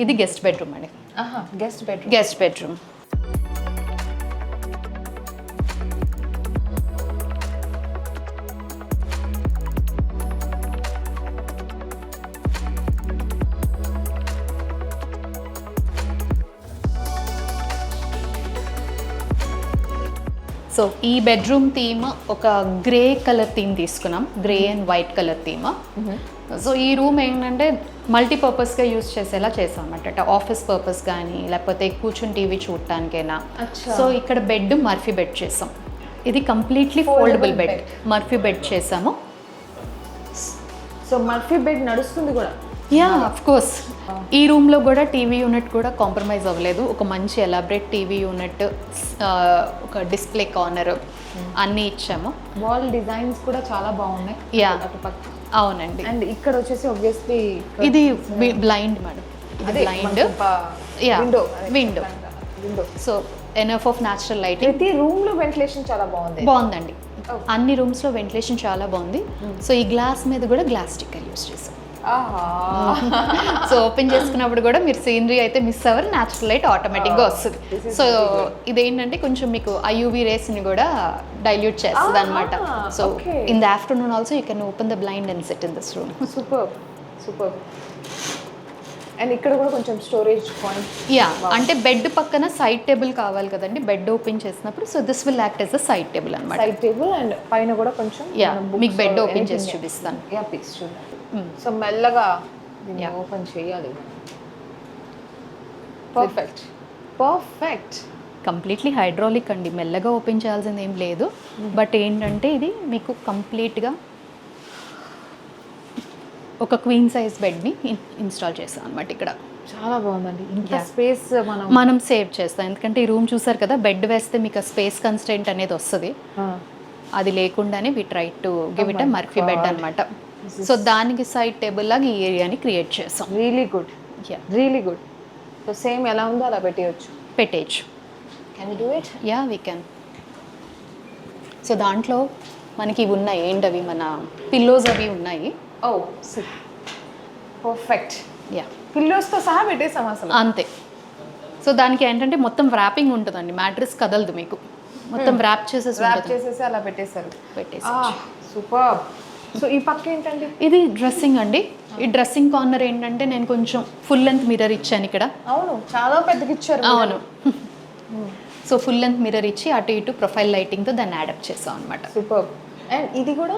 ఇది guest bedroom అండి. Guest bedroom. So ఈ బెడ్రూమ్ థీమ్ ఒక గ్రే కలర్ థీమ్ తీసుకున్నాం, grey and white colour theme. So ఈ రూమ్ ఏంటంటే మల్టీపర్పస్గా యూజ్ చేసేలా చేసాం అన్నమాట. ఆఫీస్ పర్పస్ కానీ లేకపోతే కూర్చుని టీవీ చూడటానికైనా. సో ఇక్కడ బెడ్ మర్ఫీ బెడ్ చేసాం. ఇది completely foldable bed, Murphy bed చేసాము. సో మర్ఫీ బెడ్ నడుస్తుంది కూడా. Yeah of course. ఈ రూమ్లో కూడా టీవీ యూనిట్ కూడా కాంప్రమైజ్ అవ్వలేదు. ఒక మంచి ఎలాబరేట్ టీవీ యూనిట్, ఒక డిస్ప్లే కార్నర్ అన్నీ ఇచ్చాము. వాల్ డిజైన్స్ కూడా చాలా బాగున్నాయి. యా అవునండి. అండ్ ఇక్కడ వచ్చేసి ఆబ్వియస్లీ ఇది బ్లైండ్ మేడం, ఇది blind. Yeah window. So enough of natural lighting. ప్రతి రూమ్ లో వెంటిలేషన్ చాలా బాగుందండి. అన్ని రూమ్స్లో వెంటిలేషన్ చాలా బాగుంది. సో ఈ గ్లాస్ మీద కూడా గ్లాస్ స్టిక్కర్ యూస్ చేసాం. సో ఓపెన్ చేసుకున్నప్పుడు కూడా మీరు సీనరీ అయితే మిస్ అవ్వరు, న్యాచురల్ లైట్ ఆటోమేటిక్గా వస్తుంది. సో ఇదేంటంటే కొంచెం మీకు ఐయూవీ రేస్ని కూడా డైల్యూట్ చేస్తుంది అనమాట. So in the afternoon also you can open the blind and SIT in this room. Super. And ఇక్కడ కూడా కొంచెం స్టోరేజ్ పాయింట్. యా అంటే బెడ్ పక్కన సైడ్ టేబుల్ కావాలి కదండి బెడ్ ఓపెన్ చేసినప్పుడు. So this will act yes a side table అనమాట. Side table and పైన కూడా కొంచెం. యా మీకు బెడ్ ఓపెన్ చేసి చూపిస్తాను. యా ప్లీజ్ చూడండి. సో మెల్లగా దీన్ని ఓపెన్ చేయాలి. పర్ఫెక్ట్. కంప్లీట్లీ హైడ్రాలిక్ అండి, మెల్లగా ఓపెన్ చేయాల్సింది ఏం లేదు. బట్ ఏంటంటే ఇది మీకు కంప్లీట్గా ఒక క్వీన్ సైజ్ బెడ్ని ఇన్స్టాల్ చేస్తాం అనమాట. ఇక్కడ చాలా బాగుందండి. ఇంత స్పేస్ మనం సేవ్ చేస్తాం. ఎందుకంటే ఈ రూమ్ చూసారు కదా, బెడ్ వేస్తే మీకు స్పేస్ కన్స్టెంట్ అనేది వస్తుంది. అది లేకుండానే we try to give it a Murphy bed అనమాట. సో దానికి సైడ్ టేబుల్ లాగా ఈ ఏరియాని క్రియేట్ చేస్తాం. Really good. సో సేమ్ ఎలా ఉందో అలా పెట్టేయచ్చు. Can you do it? Yeah we can. So దాంట్లో మనకి ఇవి ఉన్నాయి, ఏంటవి మన పిల్లోస్ అవి ఉన్నాయి. ఓ పర్ఫెక్ట్. యా పిల్లోస్తో సహా పెట్టేసాం అసలు. అంతే. సో దానికి ఏంటంటే మొత్తం ర్యాపింగ్ ఉంటుందండి, మ్యాట్రెస్ కదలదు, మీకు మొత్తం ర్యాప్ చేసేసి అలా పెట్టేశారు. సూపర్. సో ఈ పక్క ఏంటండి? ఇది డ్రెస్సింగ్ అండి. ఈ డ్రెస్సింగ్ కార్నర్ ఏంటంటే నేను కొంచెం ఫుల్ లెంత్ మిర్రర్ ఇచ్చాను ఇక్కడ. అవును, చాలా పెద్దగా ఇచ్చారు. అవును. సో ఫుల్ లెంత్ మిర్రర్ ఇచ్చి అటు ఇటు ప్రొఫైల్ లైటింగ్తో దాన్ని అడాప్ట్ చేసాం అనమాట. సూపర్. అండ్ ఇది కూడా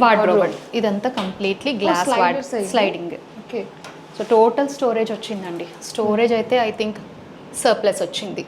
వార్డ్రోబ్. ఇదంతా completely glass sliding. Okay. So total storage వచ్చిందండి. స్టోరేజ్ అయితే ఐ థింక్ సర్ప్లస్ వచ్చింది.